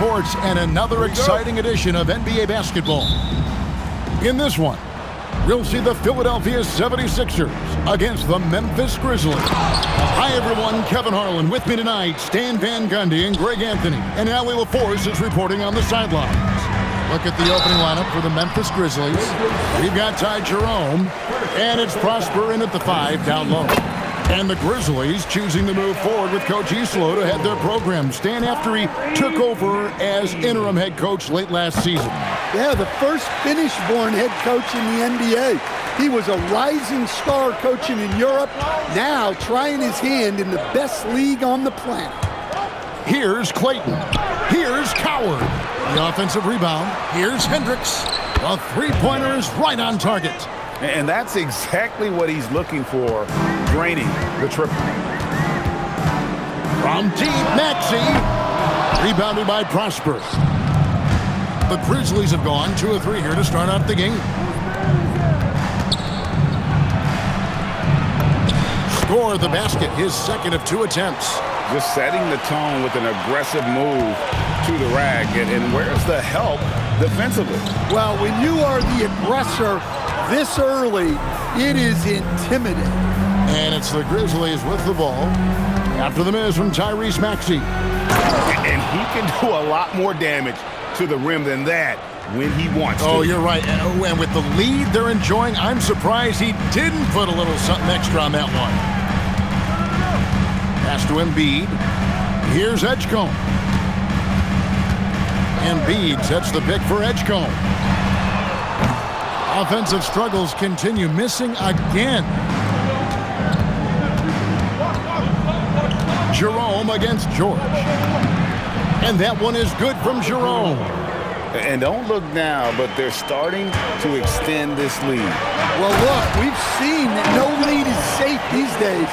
Sports and another exciting edition of NBA basketball. In this one, we'll see the Philadelphia 76ers against the Memphis Grizzlies. Hi, everyone. Kevin Harlan with me tonight. Stan Van Gundy and Greg Anthony. And Allie LaForce is reporting on the sidelines. Look at the opening lineup for the Memphis Grizzlies. We've got Ty Jerome, and it's Prosper in at the 5 down low. And the Grizzlies choosing to move forward with Coach Isolo to head their program. Stan, after he took over as interim head coach late last season. Yeah, the first Finnish-born head coach in the NBA. He was a rising star coaching in Europe, now trying his hand in the best league on the planet. Here's Clayton. Here's Coward. The offensive rebound. Here's Hendricks. The three-pointer is right on target. And that's exactly what he's looking for, draining the triple. From deep, Maxey. Rebounded by Prosper. The Grizzlies have gone 2 of 3 here to start out the game. Score the basket, his second of 2 attempts. Just setting the tone with an aggressive move to the rack. And where's the help defensively? Well, when you are the aggressor this early, it is intimidating. And it's the Grizzlies with the ball. After the miss from Tyrese Maxey. And he can do a lot more damage to the rim than that when he wants to. Oh, you're right. And with the lead they're enjoying, I'm surprised he didn't put a little something extra on that one. Pass to Embiid. Here's Edgecombe. Embiid sets the pick for Edgecombe. Offensive struggles continue, missing again. Jerome against George. And that one is good from Jerome. And don't look now, but they're starting to extend this lead. Well, look, we've seen that no lead is safe these days.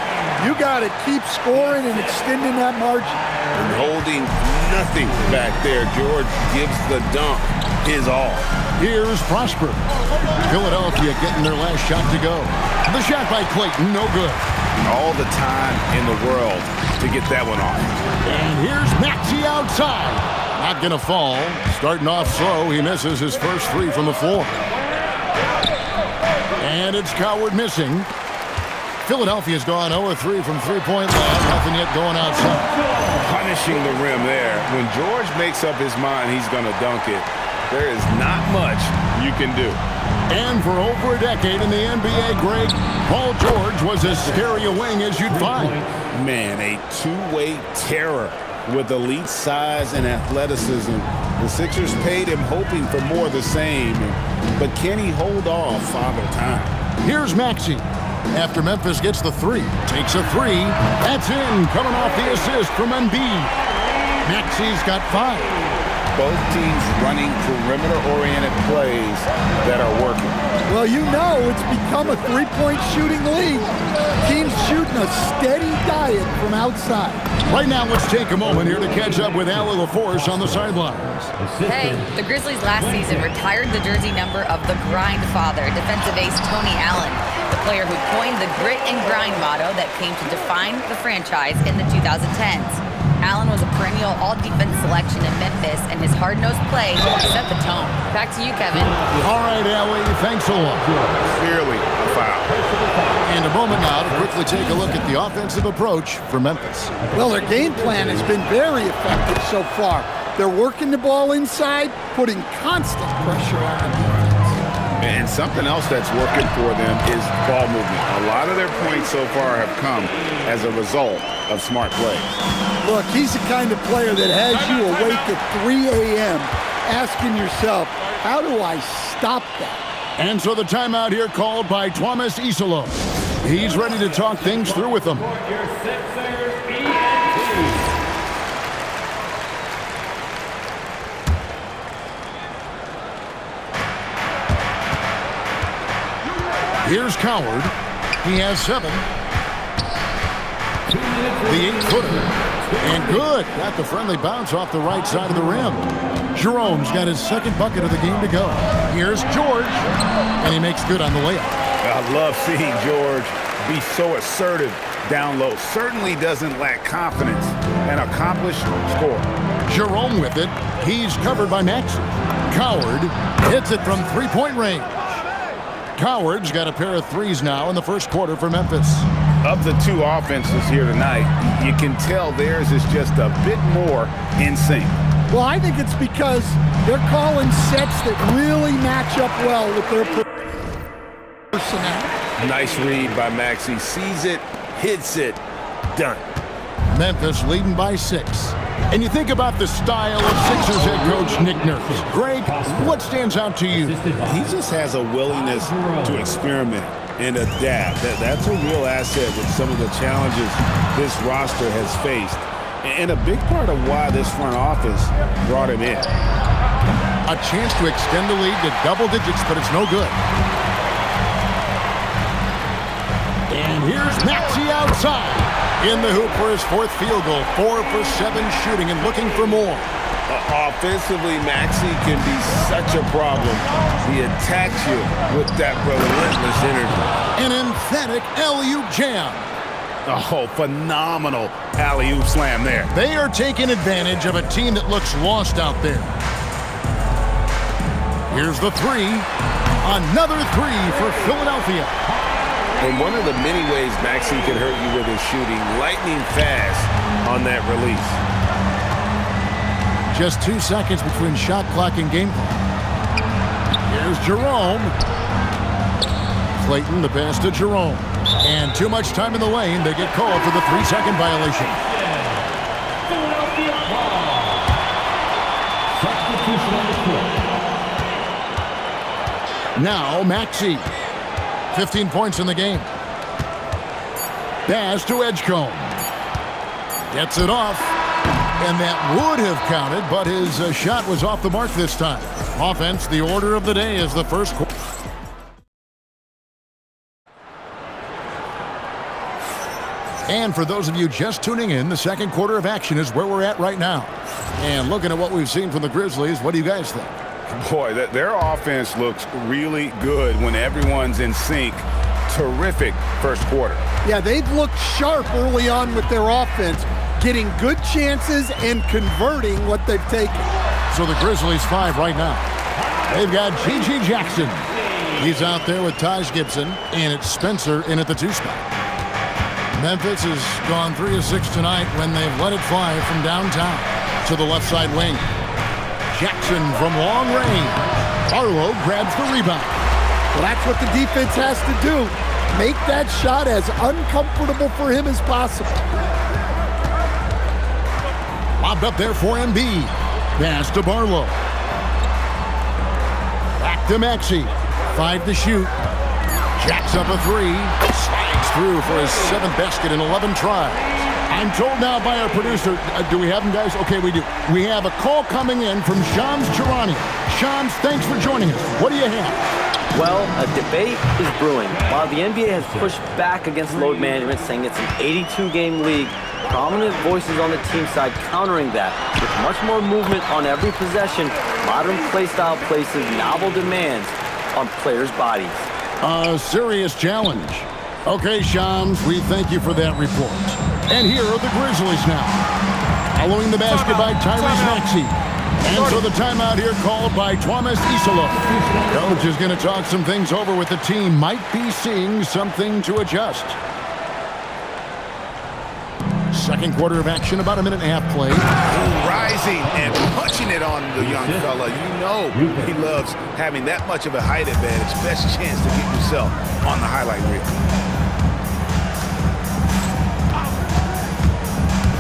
You got to keep scoring and extending that margin. And holding nothing back there. George gives the dunk his all. Here's Prosper. Philadelphia getting their last shot to go. The shot by Clayton, no good. All the time in the world to get that one off. And here's Maxey outside. Not going to fall. Starting off slow, he misses his first 3 from the floor. And it's Coward missing. Philadelphia's gone 0 of 3 from three-point land. Nothing yet going outside. Punishing the rim there. When George makes up his mind he's going to dunk it, there is not much you can do. And for over a decade in the NBA, Greg, Paul George was as scary a wing as you'd find. Man, a two-way terror with elite size and athleticism. The Sixers paid him hoping for more of the same, but can he hold off Father Time? Here's Maxey. After Memphis gets the 3, takes a 3. That's in, coming off the assist from Embiid. Maxey's got 5. Both teams running perimeter-oriented plays that are working. Well, you know it's become a three-point shooting league. Teams shooting a steady diet from outside. Right now, let's take a moment here to catch up with Allie LaForce on the sidelines. Hey, the Grizzlies last season retired the jersey number of the grind father, defensive ace Tony Allen, the player who coined the grit and grind motto that came to define the franchise in the 2010s. Allen was a perennial all-defense selection in Memphis, and his hard-nosed play set the tone. Back to you, Kevin. All right, Allie, thanks a lot. Clearly a foul. And a moment now to quickly take a look at the offensive approach for Memphis. Well, their game plan has been very effective so far. They're working the ball inside, putting constant pressure on the defense. And something else that's working for them is ball movement. A lot of their points so far have come as a result of smart plays. Look, he's the kind of player that has you awake at 3 a.m. asking yourself, how do I stop that? And so the timeout here called by Thomas Isolo. He's ready to talk things through with them. Here's Coward. He has 7. The 8-footer. And good. Got the friendly bounce off the right side of the rim. Jerome's got his second bucket of the game to go. Here's George. And he makes good on the layup. I love seeing George be so assertive down low. Certainly doesn't lack confidence. An accomplished scorer. Jerome with it. He's covered by Maxey. Coward hits it from three-point range. Coward's got a pair of threes now in the first quarter for Memphis. Of the two offenses here tonight, you can tell theirs is just a bit more in sync. Well, I think it's because they're calling sets that really match up well with their personnel. Nice read by Maxey. Sees it, hits it, done. Memphis leading by 6. And you think about the style of Sixers head coach Nick Nurse. Greg, what stands out to you? He just has a willingness to experiment and adapt. That's a real asset with some of the challenges this roster has faced. And a big part of why this front office brought him in. A chance to extend the lead to double digits, but it's no good. And here's Maxey outside. In the hoop for his fourth field goal. 4 for 7 shooting and looking for more. Offensively, Maxey can be such a problem. He attacks you with that relentless energy. An emphatic alley-oop jam. Oh, phenomenal alley-oop slam there. They are taking advantage of a team that looks lost out there. Here's the three. Another three for Philadelphia. And one of the many ways Maxey can hurt you with his shooting, lightning fast on that release. Just 2 seconds between shot clock and game clock. Here's Jerome. Clayton, the pass to Jerome. And too much time in the lane. They get called for the 3-second violation. Now Maxey. 15 points in the game. Pass to Edgecombe. Gets it off. And that would have counted, but his shot was off the mark this time. Offense, the order of the day is the first quarter. And for those of you just tuning in, the second quarter of action is where we're at right now. And looking at what we've seen from the Grizzlies, what do you guys think? Boy, their offense looks really good when everyone's in sync. Terrific first quarter. Yeah, they've looked sharp early on with their offense, getting good chances and converting what they've taken. So the Grizzlies 5 right now. They've got G.G. Jackson. He's out there with Taj Gibson, and it's Spencer in at the 2 spot. Memphis has gone 3 of 6 tonight when they've let it fly from downtown to the left side wing. Jackson from long range. Barlow grabs the rebound. Well, that's what the defense has to do. Make that shot as uncomfortable for him as possible. Lobbed up there for Embiid. Pass to Barlow. Back to Maxey. 5 to shoot. Jacks up a 3. Slides through for his 7th basket in 11 tries. I'm told now by our producer, do we have him, guys? Okay, we do. We have a call coming in from Shams Charania. Shams, thanks for joining us. What do you have? Well, a debate is brewing. While the NBA has pushed back against load management, saying it's an 82-game league, prominent voices on the team side countering that. With much more movement on every possession, modern play style places novel demands on players' bodies. A serious challenge. Okay, Shams, we thank you for that report. And here are the Grizzlies now. Following the basket by Tyrese Maxey. And so the timeout here called by Thomas Isola. Coach is going to talk some things over with the team. Might be seeing something to adjust. Second quarter of action, about a minute and a half play. Rising and punching it on the young fella. You know he loves having that much of a height advantage. Best chance to get yourself on the highlight reel.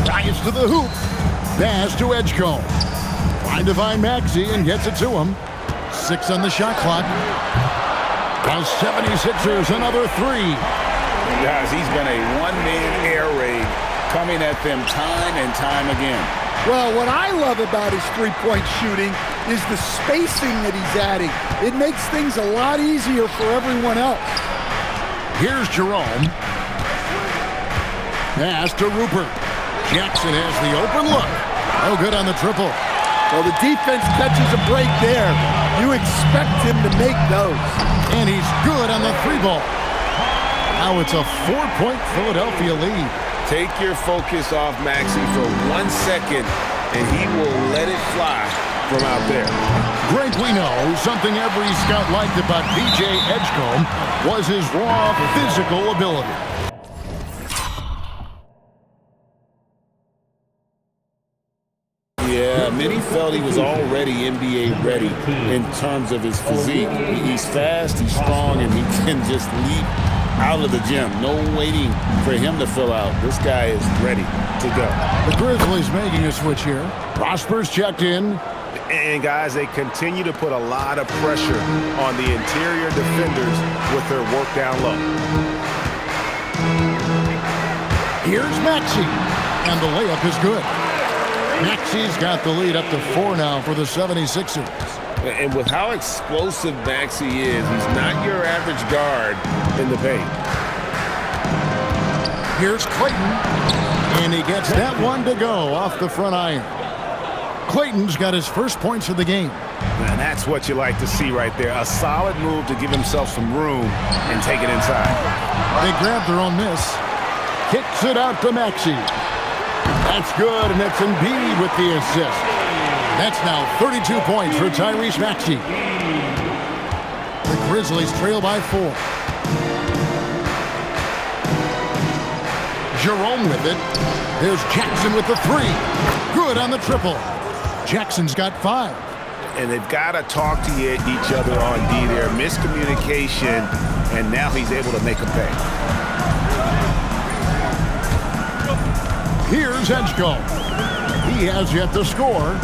Dives to the hoop. Pass to Edgecombe. Trying to find Maxey and gets it to him. 6 on the shot clock. The 76ers, another 3. Guys, he's been a one-man air raid coming at them time and time again. Well, what I love about his three-point shooting is the spacing that he's adding. It makes things a lot easier for everyone else. Here's Jerome. Pass to Rupert. Jackson has the open look. No good on the triple. Well, the defense catches a break there. You expect him to make those. And he's good on the 3-ball. Now it's a 4-point Philadelphia lead. Take your focus off Maxey for 1 second and he will let it fly from out there. Greg, we know something every scout liked about B.J. Edgecombe was his raw physical ability. Yeah, many felt he was already NBA ready in terms of his physique. He's fast, he's strong, and he can just leap out of the gym. No waiting for him to fill out. This guy is ready to go. The Grizzlies making a switch here. Prosper's checked in. And guys, they continue to put a lot of pressure on the interior defenders with their work down low. Here's Maxey, and the layup is good. Maxey's got the lead up to 4 now for the 76ers. And with how explosive Maxey is, he's not your average guard in the paint. Here's Clayton, and he gets that one to go off the front iron. Clayton's got his first points of the game. And that's what you like to see right there. A solid move to give himself some room and take it inside. They grab their own miss. Kicks it out to Maxey. That's good, and it's Embiid with the assist. That's now 32 points for Tyrese Maxey. The Grizzlies trail by 4. Jerome with it. There's Jackson with the 3. Good on the triple. Jackson's got 5. And they've got to talk to each other on D there. Miscommunication, and now he's able to make a pay. Here's Edgecombe. He has yet to score.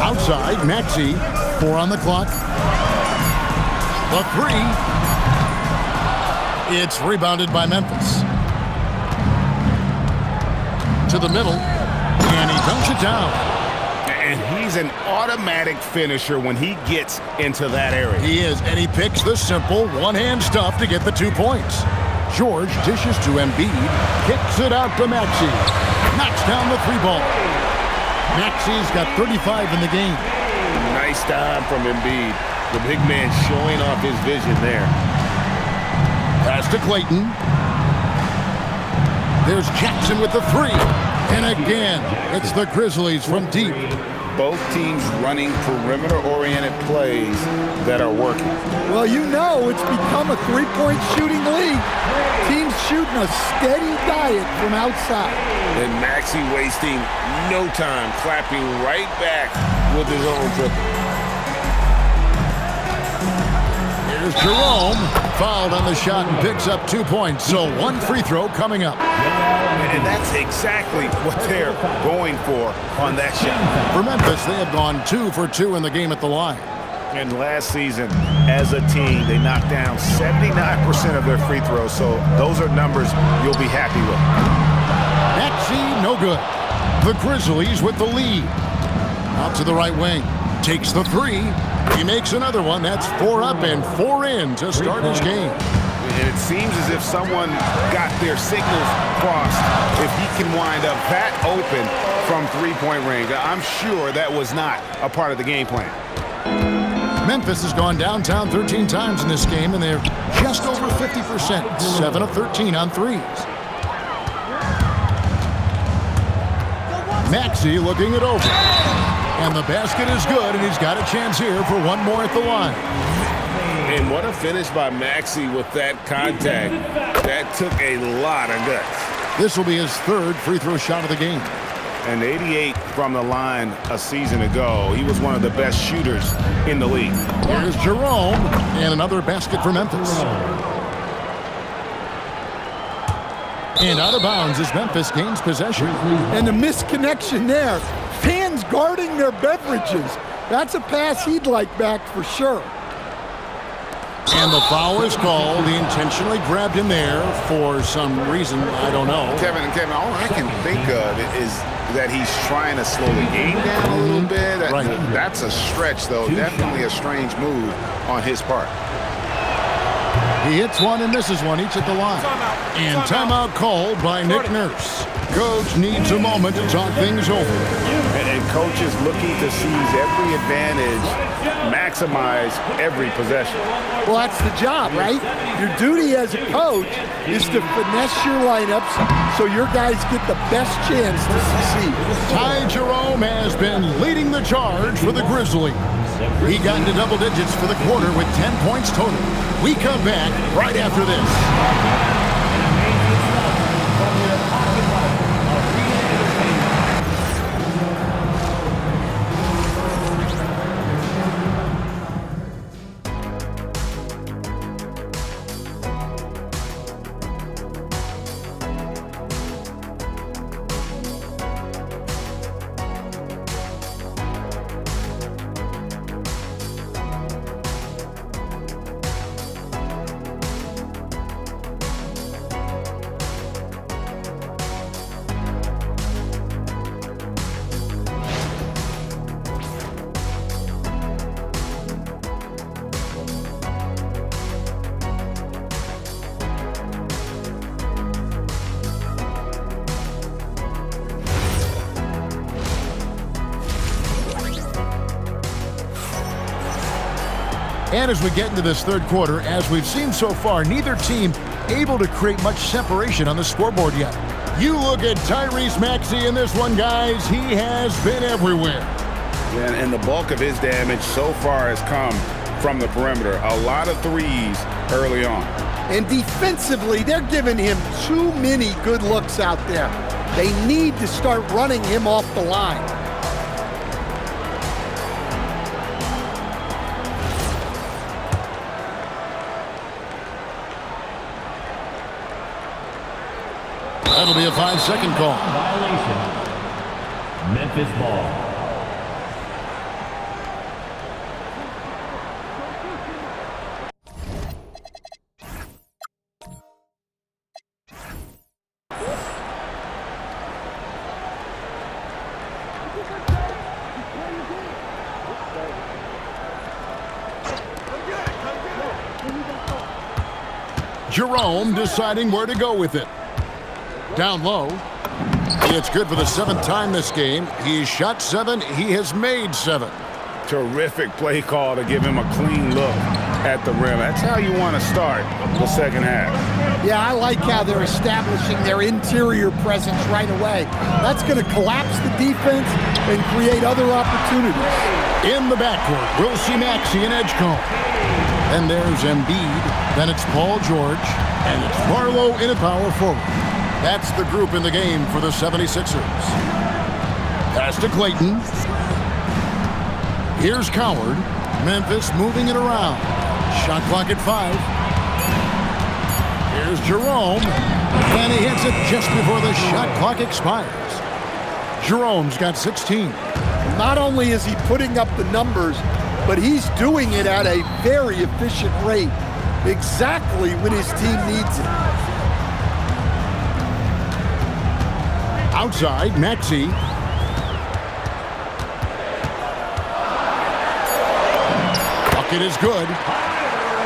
Outside, Maxey. 4 on the clock. The 3. It's rebounded by Memphis. To the middle, and he dunks it down. And he's an automatic finisher when he gets into that area. He is, and he picks the simple one-hand stuff to get the 2 points. George dishes to Embiid, kicks it out to Maxey, knocks down the 3 ball. Maxey's got 35 in the game. Nice time from Embiid. The big man showing off his vision there. Pass to Clayton. There's Jackson with the 3. And again, it's the Grizzlies from deep. Both teams running perimeter-oriented plays that are working. Well, you know it's become a three-point shooting league. Teams shooting a steady diet from outside. And Maxey wasting no time, clapping right back with his own triple. Here's Jerome, fouled on the shot and picks up 2 points. So 1 free throw coming up. And that's exactly what they're going for on that shot. For Memphis, they have gone 2 for 2 in the game at the line. And last season, as a team, they knocked down 79% of their free throws. So those are numbers you'll be happy with. Maxey, no good. The Grizzlies with the lead. Out to the right wing. Takes the 3. He makes another one. That's 4 up and 4 in to start his game. And it seems as if someone got their signals crossed if he can wind up that open from three-point range. I'm sure that was not a part of the game plan. Memphis has gone downtown 13 times in this game, and they're just over 50%, 7 of 13 on threes. Maxey looking it over. And the basket is good, and he's got a chance here for 1 more at the line. And what a finish by Maxey with that contact. That took a lot of guts. This will be his 3rd free throw shot of the game. And 88 from the line a season ago. He was one of the best shooters in the league. Here's Jerome, and another basket for Memphis. And out of bounds as Memphis gains possession. And the misconnection there. Fans guarding their beverages. That's a pass he'd like back for sure. And the foul is called. He intentionally grabbed him there for some reason. I don't know. Kevin, all I can think of is that he's trying to slow the game down a little bit. Right. That's a stretch, though. Definitely a strange move on his part. He hits one and misses one, each at the line. And timeout called by Nick Nurse. coach needs a moment to talk things over. And coach is looking to seize every advantage, maximize every possession. Well, that's the job, right? Your duty as a coach is to finesse your lineups so your guys get the best chance to succeed. Ty Jerome has been leading the charge for the Grizzlies. He got into double digits for the quarter with 10 points total. We come back right after this. And as we get into this third quarter, as we've seen so far, neither team able to create much separation on the scoreboard yet. You look at Tyrese Maxey in this one, guys. He has been everywhere. And the bulk of his damage so far has come from the perimeter. A lot of threes early on. And defensively, they're giving him too many good looks out there. They need to start running him off the line. That'll be a 5-second call. Violation. Memphis ball. Jerome deciding where to go with it. Down low. It's good for the 7th time this game. He's shot 7. He has made 7. Terrific play call to give him a clean look at the rim. That's how you want to start the second half. Yeah, I like how they're establishing their interior presence right away. That's going to collapse the defense and create other opportunities. In the backcourt, we'll see Maxey and Edgecombe. Then there's Embiid. Then it's Paul George. And it's Barlow in a power forward. That's the group in the game for the 76ers. Pass to Clayton. Here's Coward. Memphis moving it around. Shot clock at 5. Here's Jerome. And he hits it just before the shot clock expires. Jerome's got 16. Not only is he putting up the numbers, but he's doing it at a very efficient rate. Exactly when his team needs it. Outside, Maxey. Bucket is good.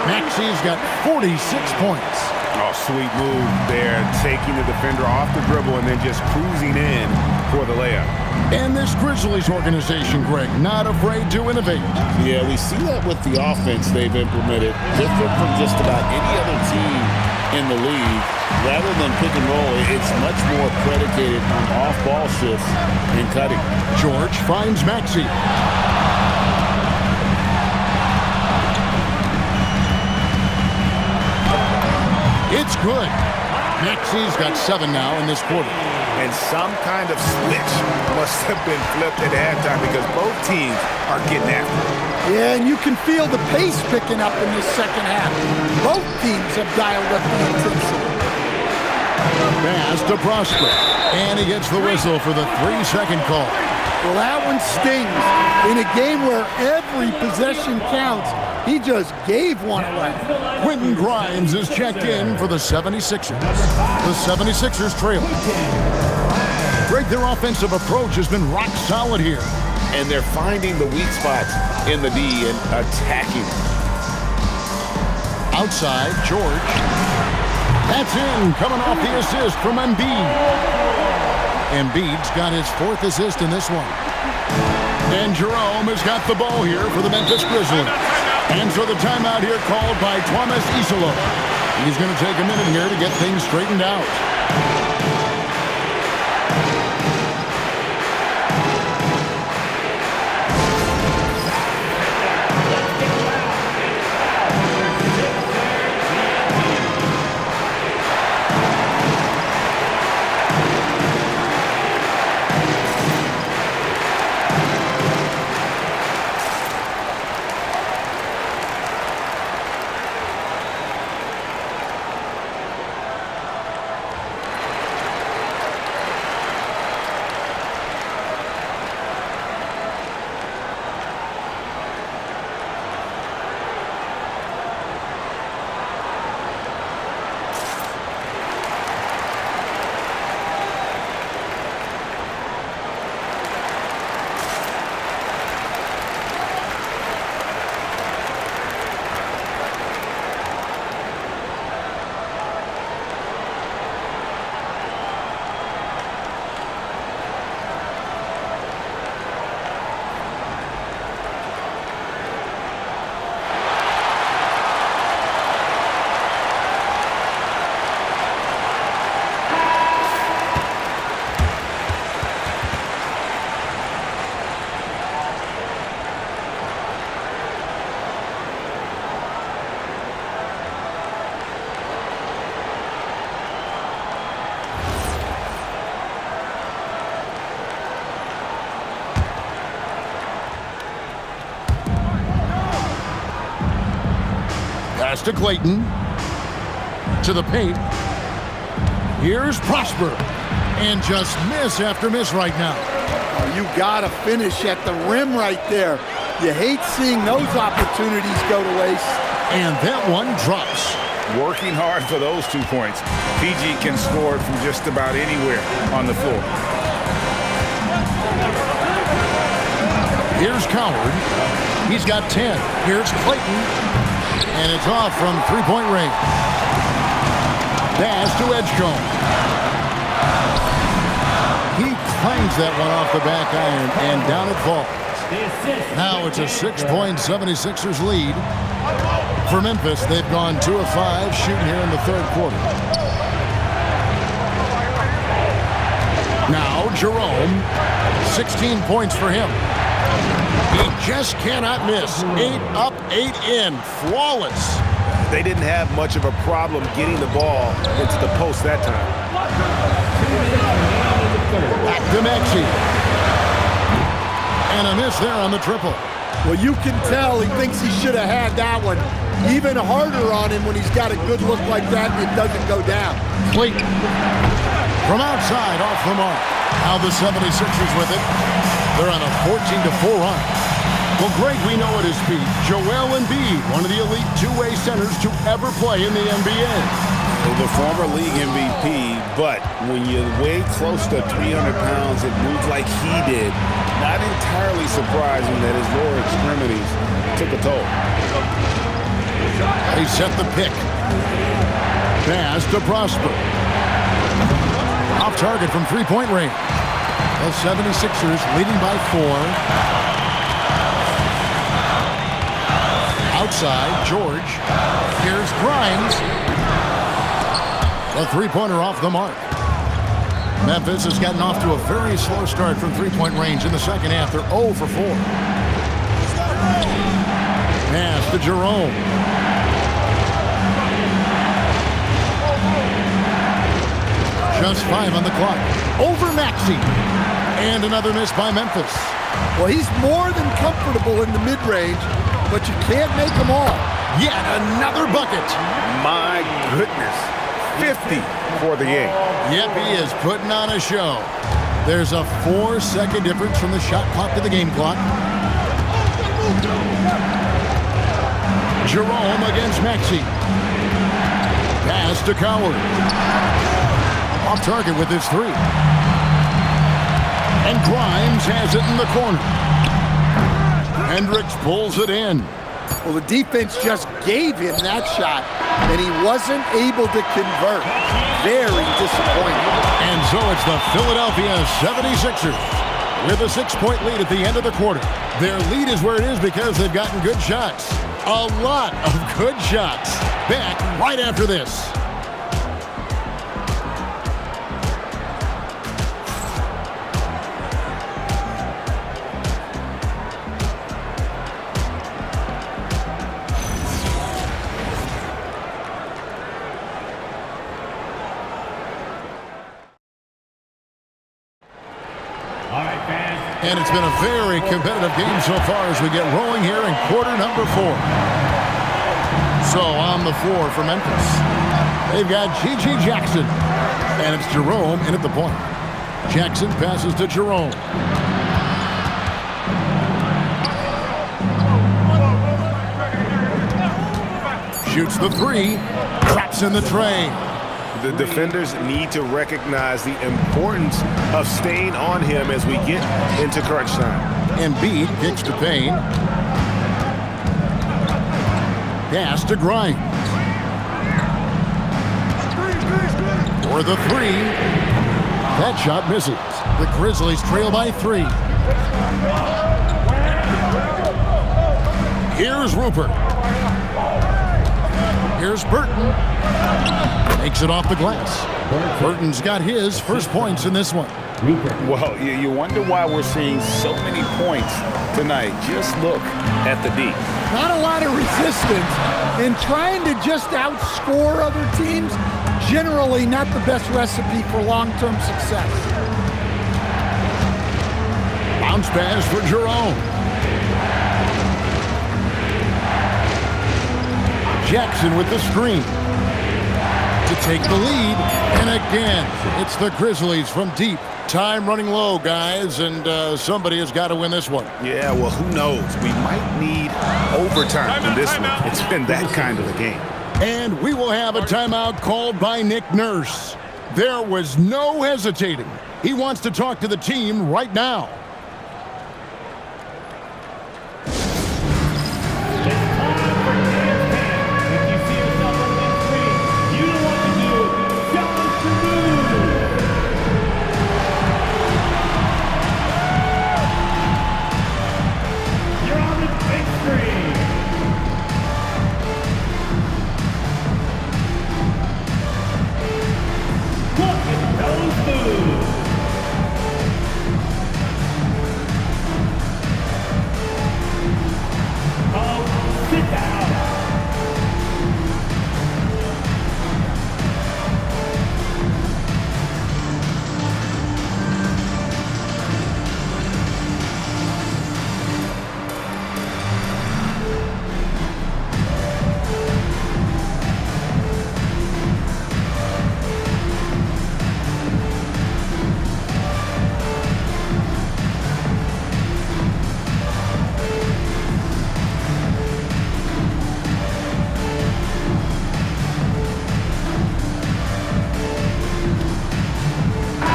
Maxey's got 46 points. Oh, sweet move there, taking the defender off the dribble and then just cruising in for the layup. And this Grizzlies organization, Greg, not afraid to innovate. Yeah, we see that with the offense they've implemented. Different from just about any other team in the league. Rather than pick and roll, it's much more predicated on off-ball shifts and cutting. George finds Maxey. It's good. Maxey's got 7 now in this quarter. And some kind of switch must have been flipped at halftime because both teams are getting after it. Yeah, and you can feel the pace picking up in this second half. Both teams have dialed up the intensity. Pass to Prosper. And he gets the whistle for the 3-second call. Well, that one stings. In a game where every possession counts, he just gave one away. Quentin Grimes is checked in for the 76ers. The 76ers trail. Greg, their offensive approach has been rock solid here. And they're finding the weak spots in the D and attacking. Outside, George. That's in, coming off the assist from Embiid. Embiid's got his 4th assist in this one. And Jerome has got the ball here for the Memphis Grizzlies. And so the timeout here called by Thomas Isolo. He's going to take a minute here to get things straightened out. Pass to Clayton. To the paint. Here's Prosper. And just miss after miss right now. Oh, you got to finish at the rim right there. You hate seeing those opportunities go to waste. And that one drops. Working hard for those 2 points. PG can score it from just about anywhere on the floor. Here's Coward. He's got 10. Here's Clayton. And it's off from three-point range. Pass to Edgecombe. He clangs that one off the back iron, and down it falls. Now it's a 6-point 76ers lead. For Memphis, they've gone 2 of 5 shooting here in the 3rd quarter. Now Jerome, 16 points for him. He just cannot miss. 8 up, 8 in. Flawless. They didn't have much of a problem getting the ball into the post that time. Back to Maxey. And a miss there on the triple. Well, you can tell he thinks he should have had that one. Even harder on him when he's got a good look like that and it doesn't go down. Clayton. From outside, off the mark. Now the 76ers with it. They're on a 14-4 run. Well, Greg, we know at his feet, Joel Embiid, one of the elite two-way centers to ever play in the NBA. The former league MVP, but when you weigh close to 300 pounds, it moves like he did. Not entirely surprising that his lower extremities took a toll. They set the pick. Pass to Prosper. Off target from three-point range. The 76ers leading by 4. Outside, George. Here's Grimes. The three-pointer off the mark. Memphis has gotten off to a very slow start from three-point range in the second half. They're 0 for 4. Pass to Jerome. Just 5 on the clock. Over Maxey. And another miss by Memphis. Well, he's more than comfortable in the mid-range, but you can't make them all. Yet another bucket. My goodness. 50 for the game. Yep, he is putting on a show. There's a 4-second difference from the shot clock to the game clock. Jerome against Maxey. Pass to Coward. Off target with his 3. And Grimes has it in the corner. Hendricks pulls it in. Well, the defense just gave him that shot, and he wasn't able to convert. Very disappointing. And so it's the Philadelphia 76ers with a 6-point lead at the end of the quarter. Their lead is where it is because they've gotten good shots. A lot of good shots. Back right after this. And it's been a very competitive game so far as we get rolling here in quarter number 4. So on the floor for Memphis, they've got G.G. Jackson. And it's Jerome in at the point. Jackson passes to Jerome. Shoots the 3. Traps in the tray. The defenders need to recognize the importance of staying on him as we get into crunch time. Embiid kicks to Payne. Pass to Grimes. For the 3. That shot misses. The Grizzlies trail by 3. Here's Rupert. Here's Burton. Makes it off the glass. Burton's got his first points in this one. Well, you wonder why we're seeing so many points tonight. Just look at the D. Not a lot of resistance, and trying to just outscore other teams, generally not the best recipe for long-term success. Bounce pass for Jerome. Jackson with the screen to take the lead, and again, it's the Grizzlies from deep. Time running low, guys, and somebody has got to win this one. Yeah, well, who knows? We might need overtime in this one. It's been that kind of a game. And we will have a timeout called by Nick Nurse. There was no hesitating. He wants to talk to the team right now.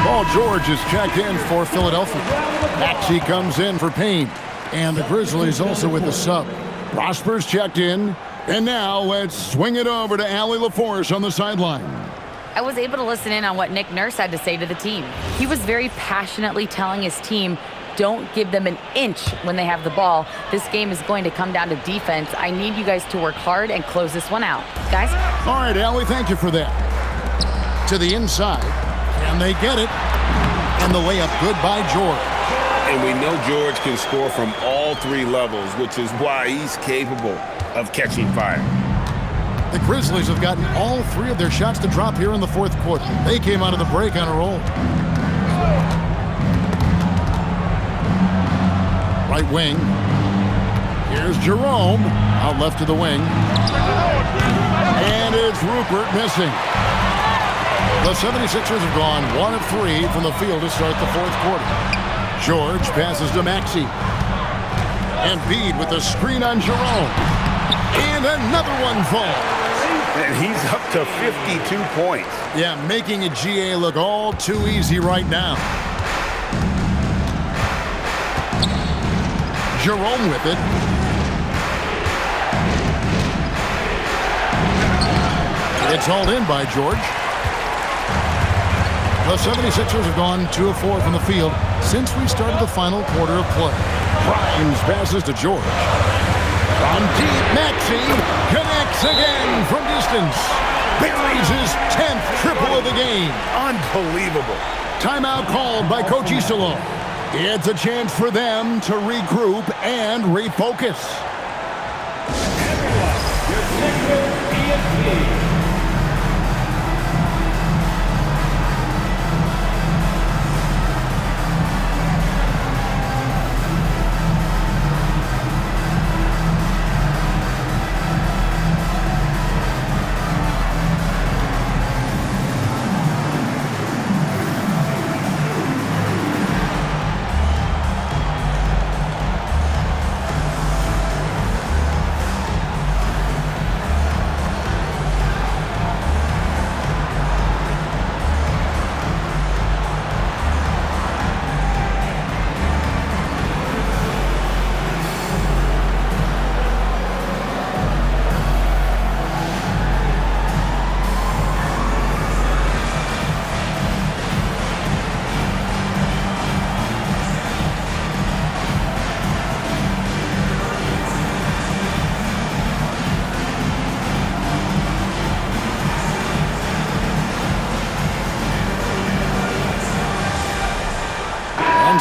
Paul George is checked in for Philadelphia. Maxey comes in for Payne. And the Grizzlies also with the sub. Prosper's checked in. And now let's swing it over to Allie LaForce on the sideline. I was able to listen in on what Nick Nurse had to say to the team. He was very passionately telling his team, don't give them an inch when they have the ball. This game is going to come down to defense. I need you guys to work hard and close this one out. Guys? All right, Allie, thank you for that. To the inside. And they get it. And the layup good by George. And we know George can score from all 3 levels, which is why he's capable of catching fire. The Grizzlies have gotten all 3 of their shots to drop here in the 4th quarter. They came out of the break on a roll. Right wing. Here's Jerome. Out left to the wing. And it's Rupert missing. The 76ers have gone 1 of 3 from the field to start the 4th quarter. George passes to Maxey. Embiid with the screen on Jerome. And another one falls. And he's up to 52 points. Yeah, making a GA look all too easy right now. Jerome with it. It's hauled in by George. The 76ers have gone 2 of 4 from the field since we started the final quarter of play. Grimes passes to George. From deep, Maxey connects again from distance. Buries his 10th triple of the game. Unbelievable. Timeout called by Coach Iserlohn. It's a chance for them to regroup and refocus. Your Sixers ESP.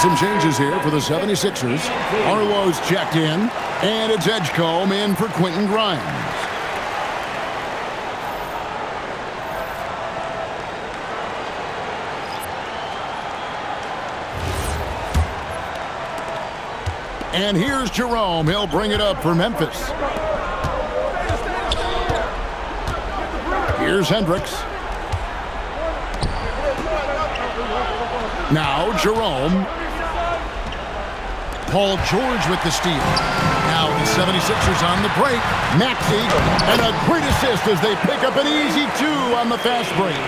Some changes here for the 76ers. Arlo's checked in, and it's Edgecombe in for Quentin Grimes. And here's Jerome. He'll bring it up for Memphis. Here's Hendricks. Now Jerome. Paul George with the steal. Now the 76ers on the break. Maxey, and a great assist as they pick up an easy 2 on the fast break.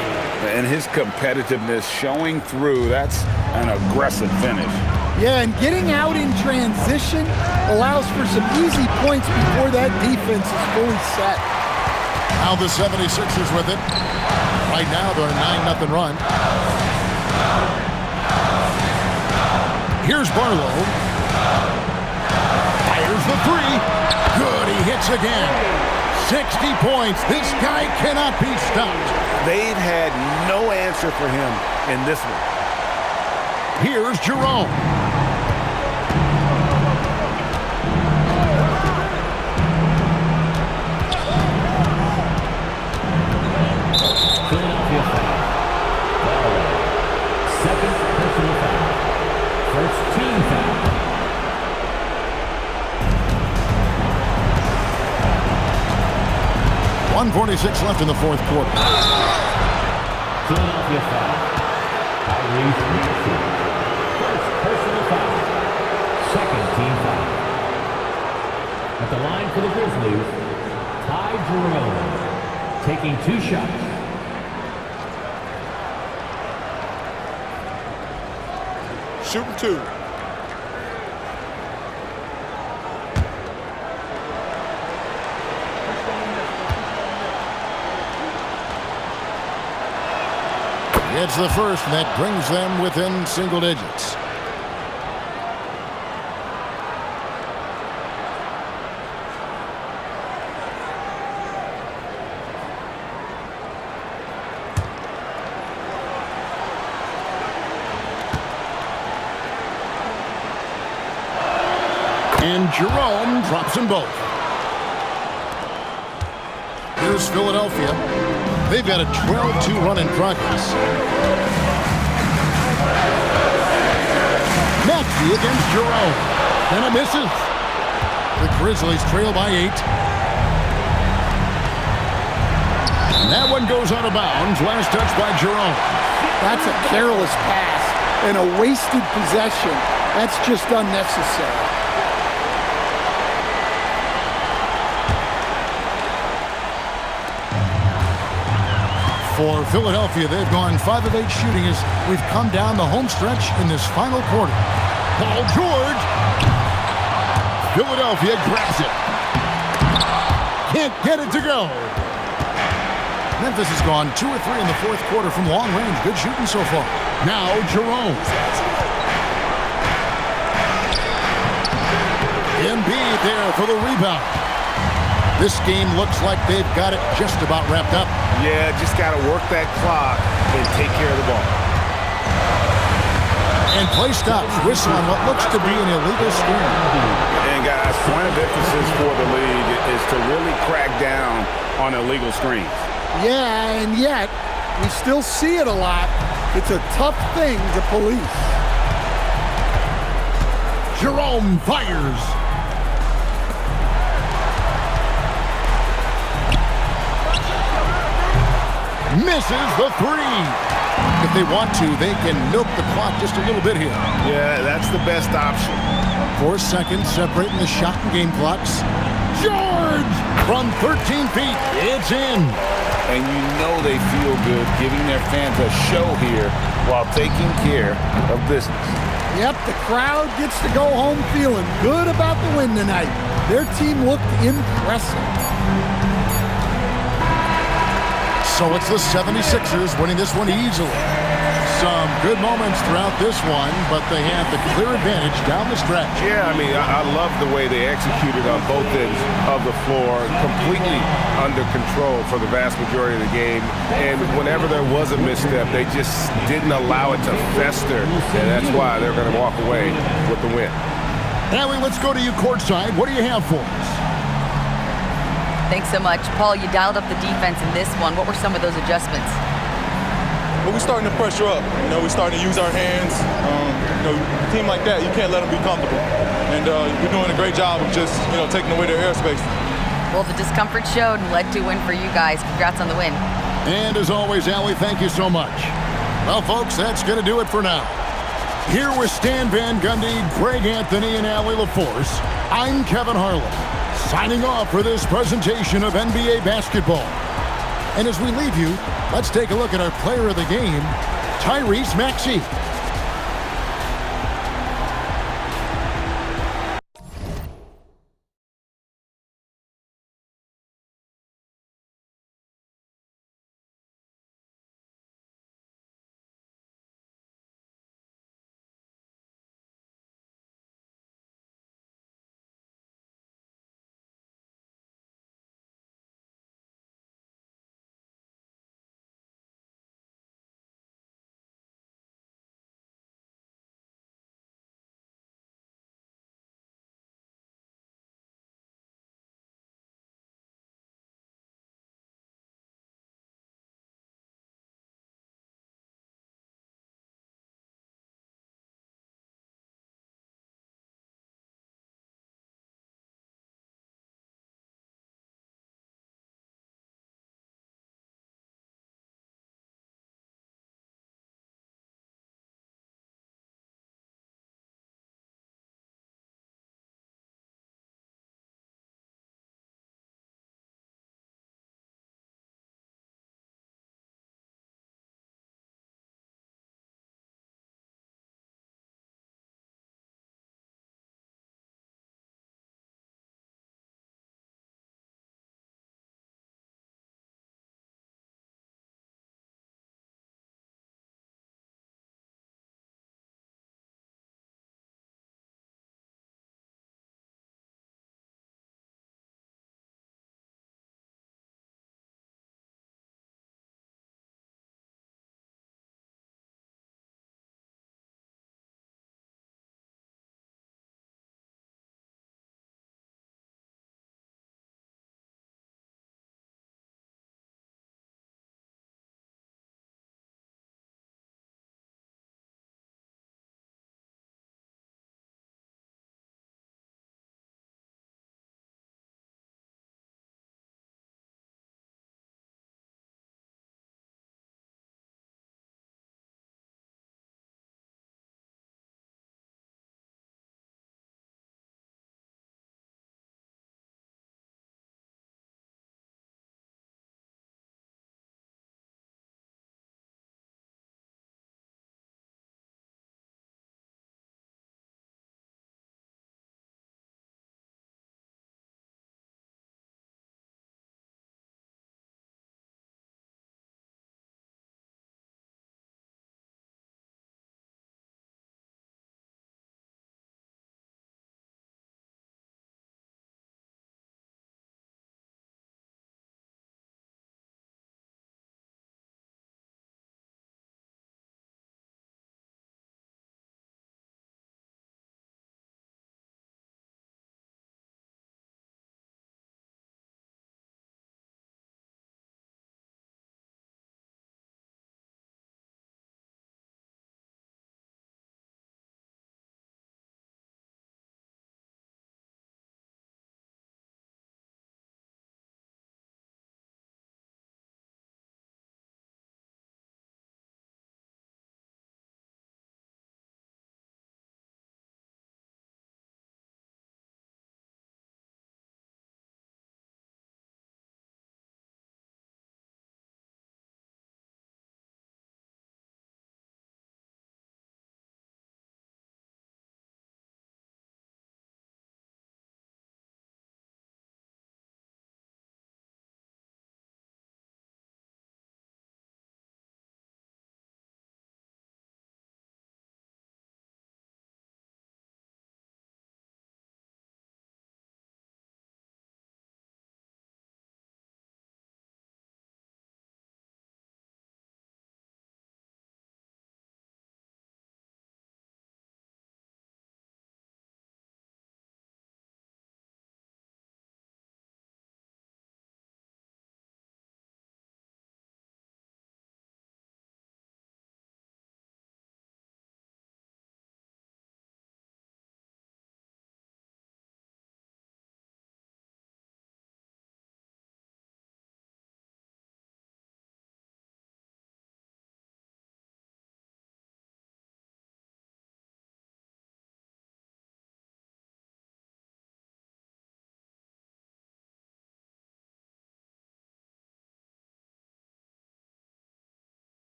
And his competitiveness showing through. That's an aggressive finish. Yeah, and getting out in transition allows for some easy points before that defense is fully set. Now the 76ers with it. Right now they're a 9-0 run. Here's Barlow. Fires the 3. Good, he hits again. 60 points. This guy cannot be stopped. They've had no answer for him in this one. Here's Jerome. Philadelphia foul. Second personal foul. First team foul. 1:46 left in the fourth quarter. Philadelphia foul. Tyrese Maxey. First personal foul. Second team foul. At the line for the Grizzlies, Ty Jerome, taking 2 shots. Shooting 2. It's the first, and that brings them within single digits. And Jerome drops them both. Here's Philadelphia. They've got a 12-2 run in progress. Maxey against Jerome. And it misses. The Grizzlies trail by 8. And that one goes out of bounds. Last touch by Jerome. That's a careless pass and a wasted possession. That's just unnecessary. For Philadelphia, they've gone 5 of 8 shooting as we've come down the home stretch in this final quarter. Paul George. Philadelphia grabs it. Can't get it to go. Memphis has gone 2 or 3 in the fourth quarter from long range. Good shooting so far. Now Jerome. Embiid there for the rebound. This game looks like they've got it just about wrapped up. Yeah, just got to work that clock and take care of the ball. And play stops. Whistle on what looks to be an illegal screen. And guys, point of emphasis for the league is to really crack down on illegal screens. Yeah, and yet we still see it a lot. It's a tough thing to police. Jerome fires. Misses the 3. If they want to, they can milk the clock just a little bit here. Yeah, that's the best option. 4 seconds separating the shot and game clocks. George from 13 feet. It's in. And you know they feel good giving their fans a show here while taking care of business. Yep, the crowd gets to go home feeling good about the win tonight. Their team looked impressive. So it's the 76ers winning this one easily. Some good moments throughout this one, but they have the clear advantage down the stretch. Yeah, I mean, I love the way they executed on both ends of the floor, completely under control for the vast majority of the game. And whenever there was a misstep, they just didn't allow it to fester. And that's why they're going to walk away with the win. Allie, let's go to you courtside. What do you have for us? Thanks so much. Paul, you dialed up the defense in this one. What were some of those adjustments? Well, we're starting to pressure up. We're starting to use our hands. A team like that, you can't let them be comfortable. And we're doing a great job of just, taking away their airspace. Well, the discomfort showed and led to a win for you guys. Congrats on the win. And as always, Allie, thank you so much. Well, folks, that's going to do it for now. Here with Stan Van Gundy, Greg Anthony, and Allie LaForce, I'm Kevin Harlan, signing off for this presentation of NBA basketball. And as we leave you, let's take a look at our player of the game, Tyrese Maxey.